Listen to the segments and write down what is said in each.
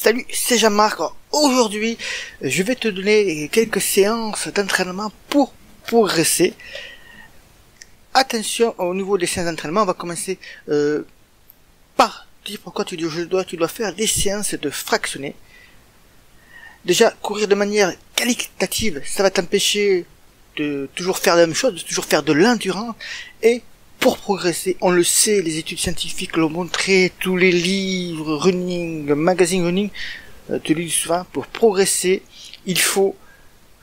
Salut, c'est Jean-Marc. Aujourd'hui, je vais te donner quelques séances d'entraînement pour progresser. Attention au niveau des séances d'entraînement, on va commencer par dire pourquoi tu dois faire des séances de fractionnés. Déjà, courir de manière qualitative, ça va t'empêcher de toujours faire la même chose, de toujours faire de l'endurance. Et pour progresser, on le sait, les études scientifiques l'ont montré, tous les livres running, magazines running, te le disent souvent, pour progresser, il faut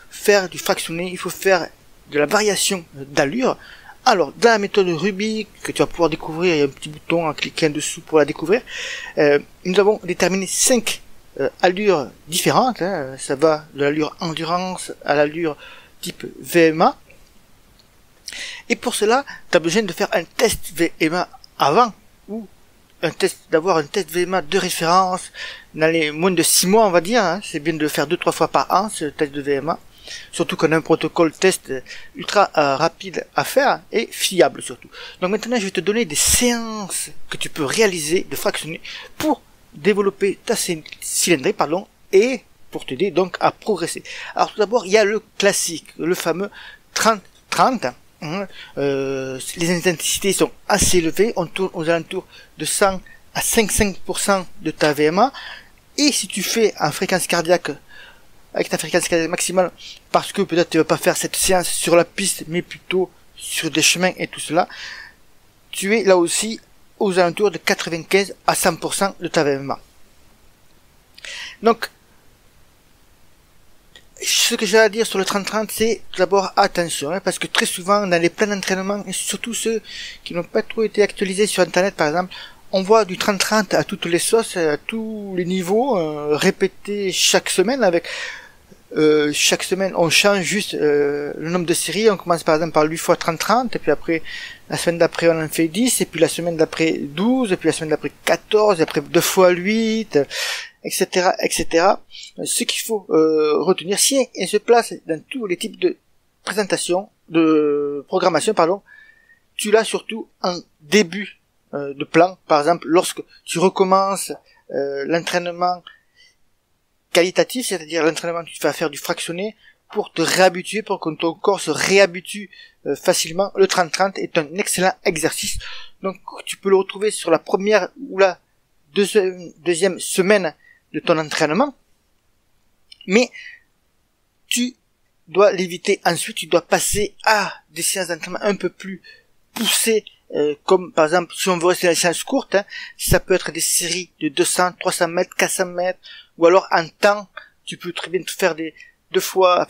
faire du fractionné, il faut faire de la variation d'allure. Alors, dans la méthode Rubik, que tu vas pouvoir découvrir, il y a un petit bouton en cliquant dessous pour la découvrir, nous avons déterminé 5 allures différentes, ça va de l'allure endurance à l'allure type VMA. Et pour cela, tu as besoin de faire un test VMA avant, ou d'avoir un test VMA de référence dans les moins de 6 mois, on va dire. C'est bien de le faire 2-3 fois par an, ce test de VMA. Surtout qu'on a un protocole test ultra rapide à faire et fiable surtout. Donc maintenant, je vais te donner des séances que tu peux réaliser de fractionner pour développer ta cylindrée, et pour t'aider donc à progresser. Alors tout d'abord, il y a le classique, le fameux 30-30. Les intensités sont assez élevées, on tourne aux alentours de 100 à 55% de ta VMA, et si tu fais en fréquence cardiaque, avec ta fréquence cardiaque maximale, parce que peut-être tu ne vas pas faire cette séance sur la piste, mais plutôt sur des chemins et tout cela, tu es là aussi aux alentours de 95 à 100% de ta VMA. Donc, ce que j'ai à dire sur le 30-30, c'est tout d'abord attention, parce que très souvent dans les plans d'entraînement, et surtout ceux qui n'ont pas trop été actualisés sur internet par exemple, on voit du 30-30 à toutes les sauces, à tous les niveaux, répétés chaque semaine. Avec chaque semaine on change juste le nombre de séries. On commence par exemple par 8 fois 30-30, et puis après la semaine d'après on en fait 10, et puis la semaine d'après 12, et puis la semaine d'après 14, et après 2 fois 8, etc., etc. Ce qu'il faut retenir, si elle se place dans tous les types de présentation, de programmation, tu l'as surtout en début de plan. Par exemple, lorsque tu recommences l'entraînement qualitatif, c'est-à-dire l'entraînement que tu vas faire du fractionné, pour te réhabituer, pour que ton corps se réhabitue facilement. Le 30-30 est un excellent exercice. Donc tu peux le retrouver sur la première ou la deuxième semaine de ton entraînement, mais tu dois l'éviter. Ensuite, tu dois passer à des séances d'entraînement un peu plus poussées, comme par exemple, si on veut rester dans les séances courtes, ça peut être des séries de 200, 300 mètres, 400 mètres, ou alors en temps, tu peux très bien te faire des 8 fois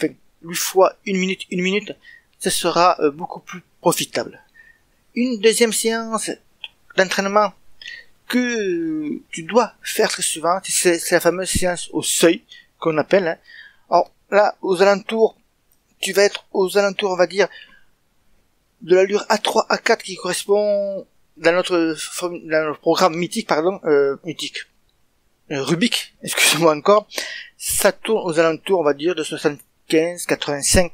1 minute, ça sera beaucoup plus profitable. Une deuxième séance d'entraînement que tu dois faire très souvent, c'est la fameuse séance au seuil qu'on appelle. Alors là, aux alentours, tu vas être aux alentours, on va dire, de l'allure A3, A4 qui correspond dans notre programme mythique, Rubik, excusez-moi encore. Ça tourne aux alentours, on va dire, de 75, 85,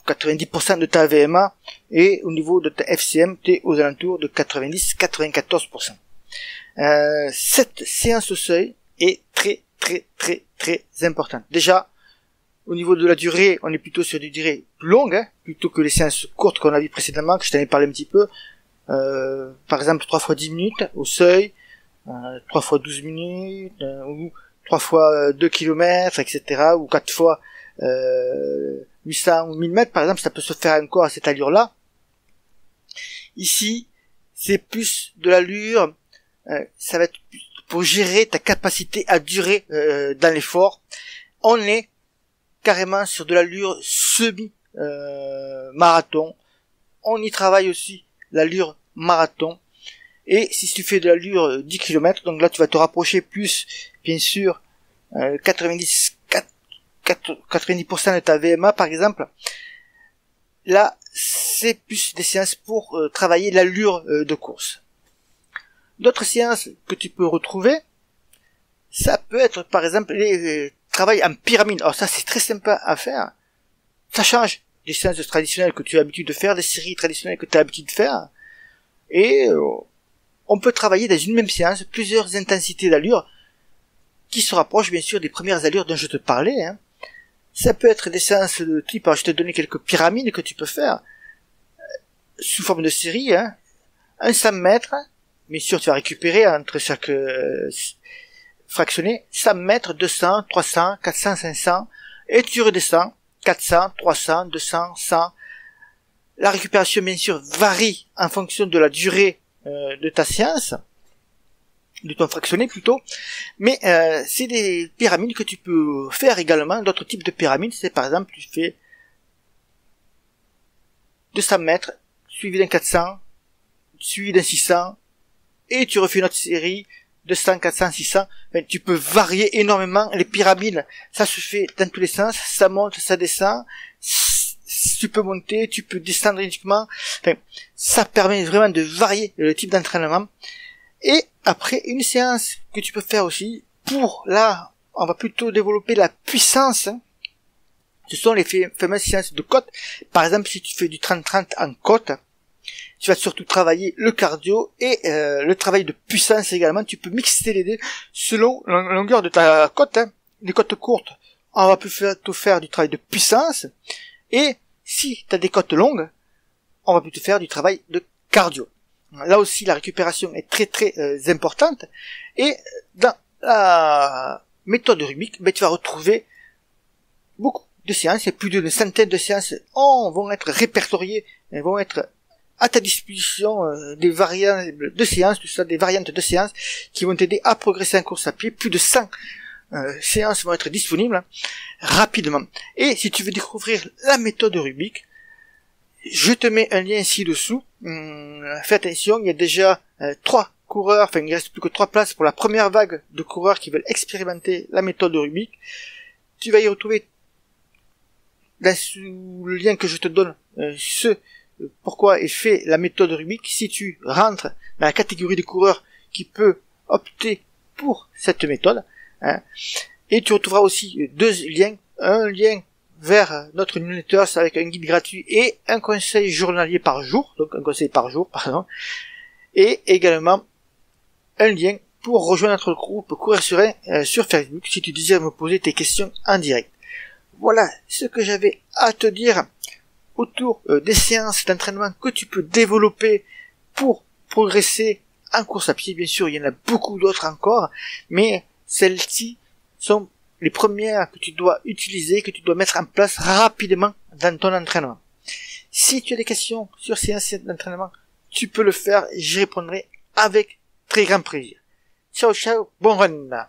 90% de ta VMA, et au niveau de ta FCM, tu es aux alentours de 90, 94%. Cette séance au seuil est très importante. Déjà, au niveau de la durée, on est plutôt sur des durées plus longues, plutôt que les séances courtes qu'on a vues précédemment, que je t'en ai parlé un petit peu. Par exemple, 3 fois 10 minutes au seuil, 3 fois 12 minutes, ou 3 fois 2 km, etc., ou 4 fois 800 ou 1000 mètres, par exemple, ça peut se faire encore à cette allure-là. Ici, c'est plus de l'allure, ça va être pour gérer ta capacité à durer dans l'effort. On est carrément sur de l'allure semi-marathon. On y travaille aussi l'allure marathon. Et si tu fais de l'allure 10 km, donc là tu vas te rapprocher plus, bien sûr, 90% de ta VMA par exemple. Là, c'est plus des séances pour travailler l'allure de course. D'autres séances que tu peux retrouver, ça peut être par exemple les travail en pyramide. Alors ça c'est très sympa à faire. Ça change des séances traditionnelles que tu as l'habitude de faire, des séries traditionnelles que tu as l'habitude de faire. Et on peut travailler dans une même séance plusieurs intensités d'allure qui se rapprochent bien sûr des premières allures dont je te parlais. Hein. Ça peut être des séances de type, alors je t'ai donné quelques pyramides que tu peux faire, sous forme de série, hein. Un 100 mètres, bien sûr tu vas récupérer entre chaque fractionné, 100 mètres, 200, 300, 400, 500, et tu redescends, 400, 300, 200, 100. La récupération bien sûr varie en fonction de la durée de ta séance, de ton fractionné plutôt, mais c'est des pyramides que tu peux faire également. D'autres types de pyramides, c'est par exemple tu fais 200 mètres suivi d'un 400, suivi d'un 600, et tu refais une autre série 200, 400, 600. Enfin, tu peux varier énormément les pyramides, ça se fait dans tous les sens, ça monte, ça descend, tu peux monter, tu peux descendre uniquement, enfin, ça permet vraiment de varier le type d'entraînement. Et après, une séance que tu peux faire aussi, pour là, on va plutôt développer la puissance, hein. Ce sont les fameuses séances de côte. Par exemple, si tu fais du 30-30 en côte, tu vas surtout travailler le cardio et le travail de puissance également. Tu peux mixer les deux selon la longueur de ta côte. Hein. Les côtes courtes, on va plutôt faire du travail de puissance. Et si tu as des côtes longues, on va plutôt faire du travail de cardio. Là aussi, la récupération est très très importante. Et dans la méthode Rubik, ben, tu vas retrouver beaucoup de séances, et plus d'une centaine de séances vont être répertoriées, vont être à ta disposition, des variantes de séances, tout ça, des variantes de séances qui vont t'aider à progresser en course à pied. Plus de 100 séances vont être disponibles rapidement. Et si tu veux découvrir la méthode Rubik, je te mets un lien ci-dessous. Fais attention, il y a déjà 3 coureurs, enfin il ne reste plus que 3 places pour la première vague de coureurs qui veulent expérimenter la méthode Rubik. Tu vas y retrouver sous le lien que je te donne pourquoi est fait la méthode Rubik. Si tu rentres dans la catégorie des coureurs qui peut opter pour cette méthode, hein, et tu retrouveras aussi 2 liens, un lien vers notre newsletter avec un guide gratuit et un conseil journalier par jour, donc un conseil par jour, pardon, et également un lien pour rejoindre notre groupe Courir Serein sur Facebook si tu désires me poser tes questions en direct. Voilà ce que j'avais à te dire autour des séances d'entraînement que tu peux développer pour progresser en course à pied. Bien sûr, il y en a beaucoup d'autres encore, mais celles-ci sont les premières que tu dois utiliser, que tu dois mettre en place rapidement dans ton entraînement. Si tu as des questions sur ces séances d'entraînement, tu peux le faire, j'y répondrai avec très grand plaisir. Ciao ciao, bon run!